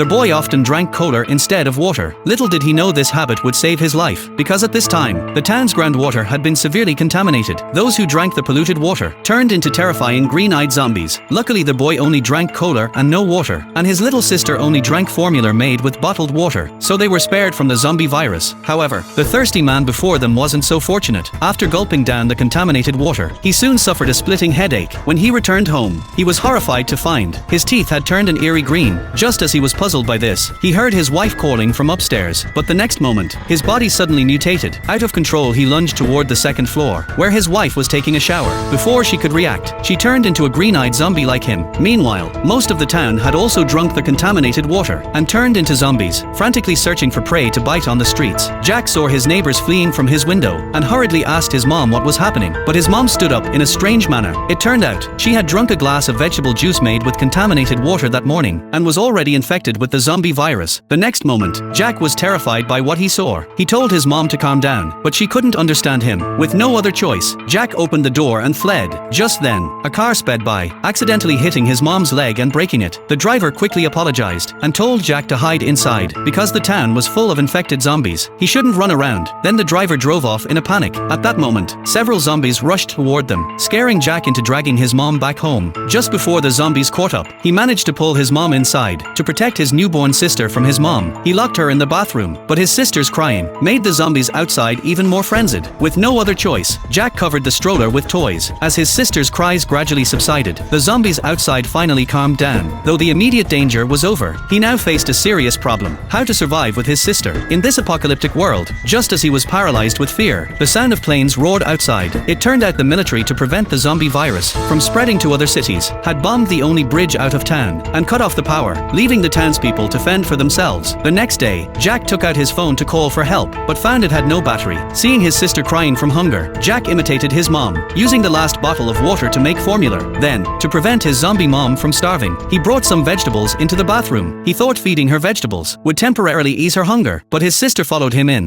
The boy often drank cola instead of water. Little did he know this habit would save his life, because at this time, the town's groundwater had been severely contaminated. Those who drank the polluted water turned into terrifying green-eyed zombies. Luckily, the boy only drank cola and no water, and his little sister only drank formula made with bottled water, so they were spared from the zombie virus. However, the thirsty man before them wasn't so fortunate. After gulping down the contaminated water, he soon suffered a splitting headache. When he returned home, he was horrified to find his teeth had turned an eerie green. Just as he was puzzled by this, he heard his wife calling from upstairs, but the next moment, his body suddenly mutated. Out of control, he lunged toward the second floor, where his wife was taking a shower. Before she could react, she turned into a green-eyed zombie like him. Meanwhile, most of the town had also drunk the contaminated water and turned into zombies, frantically searching for prey to bite on the streets. Jack saw his neighbors fleeing from his window and hurriedly asked his mom what was happening, but his mom stood up in a strange manner. It turned out, she had drunk a glass of vegetable juice made with contaminated water that morning and was already infected with the zombie virus. The next moment, Jack was terrified by what he saw. He told his mom to calm down, but she couldn't understand him. With no other choice, Jack opened the door and fled. Just then, a car sped by, accidentally hitting his mom's leg and breaking it. The driver quickly apologized and told Jack to hide inside because the town was full of infected zombies. He shouldn't run around. Then the driver drove off in a panic. At that moment, several zombies rushed toward them, scaring Jack into dragging his mom back home. Just before the zombies caught up, he managed to pull his mom inside to protect his newborn sister from his mom. He locked her in the bathroom, but his sister's crying made the zombies outside even more frenzied. With no other choice, Jack covered the stroller with toys. As his sister's cries gradually subsided, the zombies outside finally calmed down. Though the immediate danger was over, he now faced a serious problem: how to survive with his sister. In this apocalyptic world, just as he was paralyzed with fear, the sound of planes roared outside. It turned out the military, to prevent the zombie virus from spreading to other cities, had bombed the only bridge out of town and cut off the power, leaving the townspeople to fend for themselves. The next day, Jack took out his phone to call for help, but found it had no battery. Seeing his sister crying from hunger, Jack imitated his mom, using the last bottle of water to make formula. Then, to prevent his zombie mom from starving, he brought some vegetables into the bathroom. He thought feeding her vegetables would temporarily ease her hunger, but his sister followed him in.